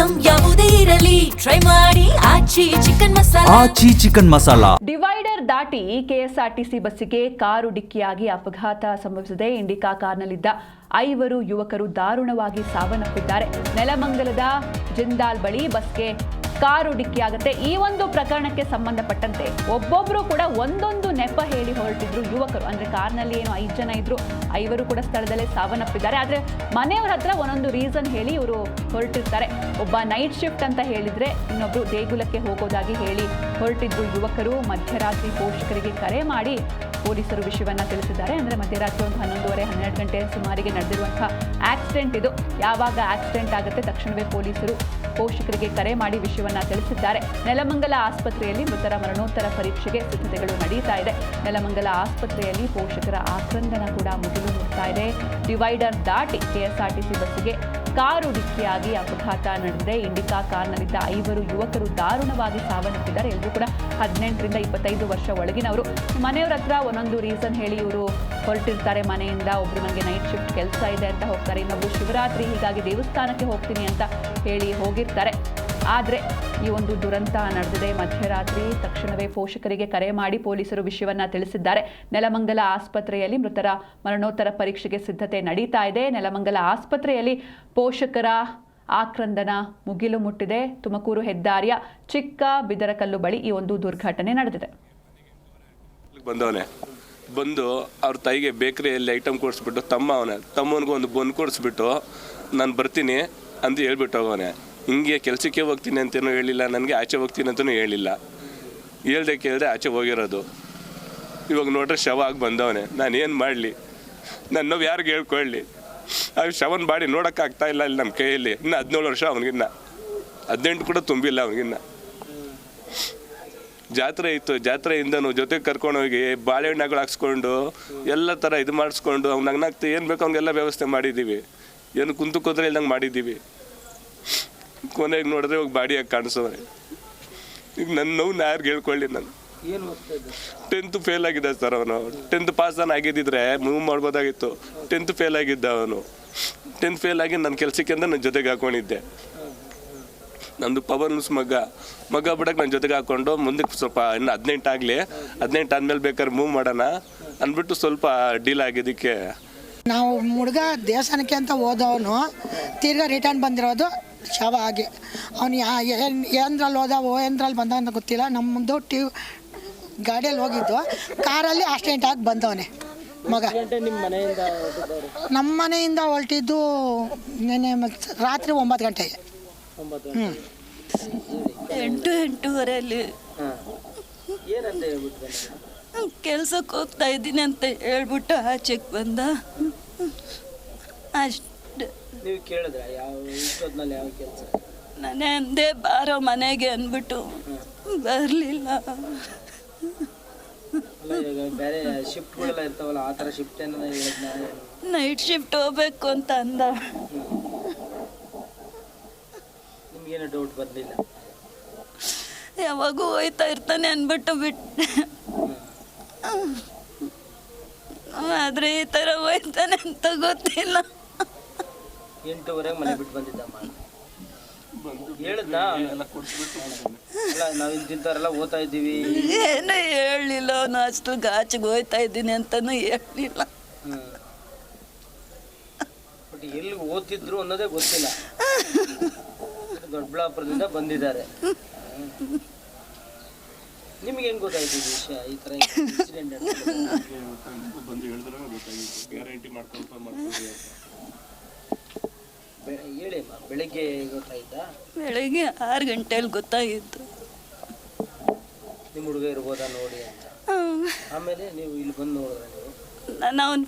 Item ಯಾವುದೇ ಇರಲಿ try ಮಾಡಿ ಆಚಿ ಚಿಕನ್ ಮಸಾಲಾ. ಡಿವೈಡರ್ ದಾಟಿ ಕೆಎಸ್ಆರ್ಟಿಸಿ ಬಸ್ಸಿಗೆ ಕಾರು ಡಿಕ್ಕಿಯಾಗಿ ಅಪಘಾತ ಸಂಭವಿಸಿದೆ. ಇಂಡಿಕಾ ಕಾರ್ನಲ್ಲಿದ್ದ 5 ಯುವಕರು ದಾರುಣವಾಗಿ ಸಾವನ್ನಪ್ಪಿದ್ದಾರೆ. ನೆಲಮಂಗಲದ ಜಿಂದಾಲ್ ಬಳಿ ಬಸ್ಗೆ ಕಾರು ಡಿಕ್ಕಿಯಾಗುತ್ತೆ. ಈ ಒಂದು ಪ್ರಕರಣಕ್ಕೆ ಸಂಬಂಧಪಟ್ಟಂತೆ ಒಬ್ಬೊಬ್ರು ಕೂಡ ಒಂದೊಂದು ನೆಪ ಹೇಳಿ ಹೊರಟಿದ್ರು ಯುವಕರು. ಅಂದ್ರೆ ಕಾರ್ನಲ್ಲಿ ಏನು 5 ಜನ ಇದ್ರು, 5 ಕೂಡ ಸ್ಥಳದಲ್ಲೇ ಸಾವನ್ನಪ್ಪಿದ್ದಾರೆ. ಆದ್ರೆ ಮನೆಯವರ ಹತ್ರ ಒಂದೊಂದು ರೀಸನ್ ಹೇಳಿ ಇವರು ಹೊರಟಿರ್ತಾರೆ. ಒಬ್ಬ ನೈಟ್ ಶಿಫ್ಟ್ ಅಂತ ಹೇಳಿದ್ರೆ, ಇನ್ನೊಬ್ರು ದೇಗುಲಕ್ಕೆ ಹೋಗೋದಾಗಿ ಹೇಳಿ ಹೊರಟಿದ್ರು ಯುವಕರು. ಮಧ್ಯರಾತ್ರಿ ಪೋಷಕರಿಗೆ ಕರೆ ಮಾಡಿ ಪೊಲೀಸರು ವಿಷಯವನ್ನ ತಿಳಿಸಿದ್ದಾರೆ. ಅಂದ್ರೆ ಮಧ್ಯರಾತ್ರಿ ಒಂದು 11:30-12 ಗಂಟೆ ಸುಮಾರಿಗೆ ನಡೆದಿರುವಂತಹ ಆಕ್ಸಿಡೆಂಟ್ ಇದು. ಯಾವಾಗ ಆಕ್ಸಿಡೆಂಟ್ ಆಗುತ್ತೆ ತಕ್ಷಣವೇ ಪೊಲೀಸರು ಪೋಷಕರಿಗೆ ಕರೆ ಮಾಡಿ ವಿಷಯವನ್ನ ತಿಳಿಸಿದ್ದಾರೆ. ನೆಲಮಂಗಲ ಆಸ್ಪತ್ರೆಯಲ್ಲಿ ಮೃತರ ಮರಣೋತ್ತರ ಪರೀಕ್ಷೆಗೆ ಸಿದ್ಧತೆಗಳು ನಡೀತಾ ಇದೆ. ನೆಲಮಂಗಲ ಆಸ್ಪತ್ರೆಯಲ್ಲಿ ಪೋಷಕರ ಆಕ್ರಂದನ ಕೂಡ ಮುಗಿಲು ಮುಟ್ತಾ ಇದೆ. ಡಿವೈಡರ್ ದಾಟಿ ಕೆಎಸ್ಆರ್ಟಿಸಿ ಬಸ್ಸಿಗೆ ಕಾರು ಡಿಕ್ಕಿಯಾಗಿ ಅಪಘಾತ ನಡೆದಿದೆ. ಇಂಡಿಕಾ ಕಾರ್ನಲ್ಲಿದ್ದ 5 ಯುವಕರು ದಾರುಣವಾಗಿ ಸಾವನ್ನಪ್ಪಿದ್ದಾರೆ. ಎಲ್ಲರೂ ಕೂಡ 18ರಿಂದ 25 ವರ್ಷ ಒಳಗಿನವರು. ಮನೆಯವರ ಹತ್ರ ಒಂದೊಂದು ರೀಸನ್ ಹೇಳಿ ಇವರು ಹೊರಟಿರ್ತಾರೆ ಮನೆಯಿಂದ. ಒಬ್ರು ನನಗೆ ನೈಟ್ ಶಿಫ್ಟ್ ಕೆಲಸ ಇದೆ ಅಂತ ಹೋಗ್ತಾರೆ, ಇನ್ನೊಬ್ರು ಶಿವರಾತ್ರಿ ಹೀಗಾಗಿ ದೇವಸ್ಥಾನಕ್ಕೆ ಹೋಗ್ತೀನಿ ಅಂತ ಹೇಳಿ ಹೋಗಿರ್ತಾರೆ. ಆದರೆ ಈ ಒಂದು ದುರಂತ ನಡೆದಿದೆ ಮಧ್ಯರಾತ್ರಿ. ತಕ್ಷಣವೇ ಪೋಷಕರಿಗೆ ಕರೆ ಮಾಡಿ ಪೊಲೀಸರು ವಿಷಯವನ್ನ ತಿಳಿಸಿದ್ದಾರೆ. ನೆಲಮಂಗಲ ಆಸ್ಪತ್ರೆಯಲ್ಲಿ ಮೃತರ ಮರಣೋತ್ತರ ಪರೀಕ್ಷೆಗೆ ಸಿದ್ಧತೆ ನಡೀತಾ ಇದೆ. ನೆಲಮಂಗಲ ಆಸ್ಪತ್ರೆಯಲ್ಲಿ ಪೋಷಕರ ಆಕ್ರಂದನ ಮುಗಿಲು ಮುಟ್ಟಿದೆ. ತುಮಕೂರು ಹೆದ್ದಾರಿಯ ಚಿಕ್ಕ ಬಿದರಕಲ್ಲು ಬಳಿ ಈ ಒಂದು ದುರ್ಘಟನೆ ನಡೆದಿದೆ. ಬಂದು ಅವ್ರ ತಾಯಿಗೆ ಬೇಕರಿಯಲ್ಲಿ ಐಟಮ್ ಕೊಡಿಸ್ಬಿಟ್ಟು ತಮ್ಮನಿಗೂ ಒಂದು ಬನ್ ಕೊಡಿಸ್ಬಿಟ್ಟು ನಾನು ಬರ್ತೀನಿ ಅಂತ ಹೇಳ್ಬಿಟ್ಟು ಹೋಗೋನೆ. ಹಿಂಗೆ ಕೆಲಸಕ್ಕೆ ಹೋಗ್ತೀನಿ ಅಂತೇನೂ ಹೇಳಿಲ್ಲ, ನನಗೆ ಆಚೆ ಹೋಗ್ತೀನಿ ಅಂತಲೂ ಹೇಳಿಲ್ಲ. ಕೇಳಿದೆ ಆಚೆ ಹೋಗಿರೋದು. ಇವಾಗ ನೋಡ್ರೆ ಶವ ಆಗಿ ಬಂದವನೆ. ನಾನು ಏನು ಮಾಡಲಿ? ನನ್ನ ನೋವು ಯಾರಿಗೆ ಹೇಳ್ಕೊಳ್ಳಿ? ಆ ಶವನ ಬಾಡಿ ನೋಡೋಕ್ಕಾಗ್ತಾ ಇಲ್ಲ ಇಲ್ಲಿ ನಮ್ಮ ಕೈಯಲ್ಲಿ. ಇನ್ನು 17 ವರ್ಷ ಅವನಿಗಿನ್ನ, 18 ಕೂಡ ತುಂಬಿಲ್ಲ ಅವನಿಗಿನ್ನ. ಜಾತ್ರೆ ಇತ್ತು, ಜಾತ್ರೆಯಿಂದನೂ ಜೊತೆಗೆ ಕರ್ಕೊಂಡೋಗಿ ಬಾಳೆಹಣ್ಣುಗಳು ಹಾಕ್ಸ್ಕೊಂಡು ಎಲ್ಲ ಥರ ಇದು ಮಾಡಿಸ್ಕೊಂಡು ಅವ್ನು ನಗ್ನಾಗ್ತಾ ಏನು ಬೇಕು ಅವ್ನಿಗೆಲ್ಲ ವ್ಯವಸ್ಥೆ ಮಾಡಿದ್ದೀವಿ. ಏನು ಕುಂತು ಕೂತ್ರೆ ಇಲ್ದಂಗೆ ಮಾಡಿದ್ದೀವಿ. ಕೊನೆಗೆ ನೋಡಿದ್ರೆ ಇವಾಗ ಬಾಡಿಯಾಗಿ ಕಾಣಿಸೋನೆ. ಈಗ ನನ್ನ ನೋವು ಯಾರಿಗೆ ಹೇಳ್ಕೊಳ್ಳಿ? ನಾನು 10th ಫೇಲ್ ಆಗಿದ್ದ ಸರ್ ಅವನು. 10th ಪಾಸ್ ಆಗಿದ್ದಿದ್ರೆ ಮೂವ್ ಮಾಡ್ಬೋದಾಗಿತ್ತು. 10th ಫೇಲ್ ಆಗಿದ್ದ ಅವನು. 10th ಫೇಲ್ ಆಗಿ ನನ್ನ ಕೆಲಸಕ್ಕೆ ಅಂತ ನನ್ನ ಜೊತೆಗೆ ಹಾಕೊಂಡಿದ್ದೆ. ನಂದು ಪವರ್ ನ್ಯೂಸ್ ಮಗ ಬಿಡಕ್ಕೆ ನನ್ನ ಜೊತೆಗೆ ಹಾಕ್ಕೊಂಡು ಮುಂದಕ್ಕೆ ಸ್ವಲ್ಪ ಇನ್ನು 18 ಆಗಲಿ, 18 ಆದಮೇಲೆ ಬೇಕಾದ್ರೆ ಮೂವ್ ಮಾಡೋಣ ಅಂದ್ಬಿಟ್ಟು ಸ್ವಲ್ಪ ಡೀಲ್ ಆಗಿದ್ದಕ್ಕೆ ನಾವು ಹುಡುಗ ದೇವಸ್ಥಾನಕ್ಕೆ ಅಂತ ಹೋದವನು ತಿರ್ಗಾ ರಿಟರ್ನ್ ಬಂದಿರೋದು ಶವ ಆಗಿ. ಅವನು ಏನರಲ್ಲಿ ಹೋದ ಏನರಲ್ಲಿ ಬಂದ ಅಂತ ಗೊತ್ತಿಲ್ಲ. ನಮ್ಮದು ಗಾಡಿಯಲ್ಲಿ ಹೋಗಿದ್ದು, ಕಾರಲ್ಲಿ ಆಕ್ಸಿಡೆಂಟ್ ಆಗಿ ಬಂದವನೇ ಮಗ. ನಮ್ಮ ಮನೆಯಿಂದ ಹೊರಟಿದ್ದು ನೆನ್ನೆ ರಾತ್ರಿ 9 ಗಂಟೆಗೆ. 8-8:30 ಕೆಲ್ಸಕ್ಕೆ ಹೋಗ್ತಾ ಇದ್ದೀನಿ ಅಂತ ಹೇಳ್ಬಿಟ್ಟು ಆಚೆಗೆ ಬಂದ ಅಷ್ಟೇ. ನೀವು ಕೇಳಿದ್ರ ಯಾವ ಕೆಲಸ? ನಾನೇ ಅಂದೆ ಬಾರೋ ಮನೆಗೆ ಅಂದ್ಬಿಟ್ಟು ಬರಲಿಲ್ಲ. ಬೇರೆ ಶಿಫ್ಟ್ಗಳೆಲ್ಲ ಇರ್ತಾವಲ್ಲ, ಆ ಥರ ಶಿಫ್ಟ್ ನೈಟ್ ಶಿಫ್ಟ್ ಹೋಗ್ಬೇಕು ಅಂತ ಅಂದ. ನಿಮ್ಗೇನು ಡೌಟ್ ಬರಲಿಲ್ಲ? ಯಾವಾಗೂ ಹೋಯ್ತಾ ಇರ್ತಾನೆ ಅಂದ್ಬಿಟ್ಟು ಬಿಟ್ಟೆ. ಆದರೆ ಈ ಥರ ಹೋಯ್ತಾನೆ ಅಂತ ಗೊತ್ತಿಲ್ಲ. 8:00 ಮನೆ ಬಿಟ್ಟು ಬಂದಿದ್ದಮ್ಮ. ಹೇಳಿದ್ನಾ ನಾವು ಇಂತಿಂಥವ್ರೆಲ್ಲ ಓದ್ತಾ ಇದ್ದೀವಿ? ಏನೂ ಹೇಳಲಿಲ್ಲ ಅವನು. ಅಷ್ಟು ಆಚೆಗೆ ಹೋಯ್ತಾ ಇದ್ದೀನಿ ಅಂತನೂ ಹೇಳಲಿಲ್ಲ. ಬಟ್ ಎಲ್ಲಿ ಓದ್ತಿದ್ರು ಅನ್ನೋದೇ ಗೊತ್ತಿಲ್ಲ. ದೊಡ್ಡಬಳ್ಳಾಪುರದಿಂದ ಬಂದಿದ್ದಾರೆ. ನಿಮ್ಗೆ ಹೆಂಗ್ ಗೊತ್ತಾಯ್ತು ಈ ವಿಷಯ? ಈ ಥರ ಇನ್ಸಿಡೆಂಟ್ ಹೇಳಿ ಅಮ್ಮ. ಬೆಳಿಗ್ಗೆ ಗೊತ್ತಾಯ್ತಾ? ಬೆಳಿಗ್ಗೆ 6 ಗಂಟೆಯಲ್ಲಿ ಗೊತ್ತಾಗಿತ್ತು. ನಿಮ್ಮ ಹುಡುಗ ಇರ್ಬೋದಾ ನೋಡಿ ಅಂತ. ಆಮೇಲೆ ನೀವು ಇಲ್ಲಿ ಬಂದು ನೋಡಿದ್ರೆ ನಾನು ಅವನ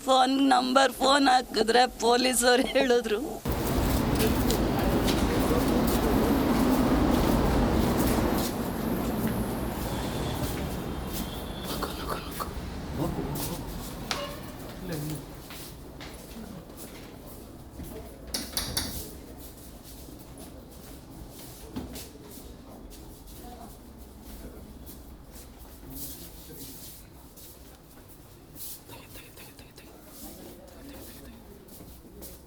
ಫೋನ್ ಹಾಕಿದ್ರೆ ಪೊಲೀಸವ್ರು ಹೇಳಿದ್ರು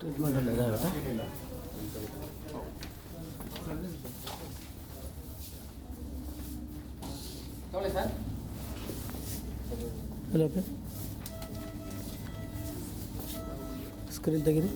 ಟ್ರೀಟ್ಮೆಂಟ್ ಹಲೋ ಸ್ಕ್ರೀನ್ ತೆಗೀರಿ.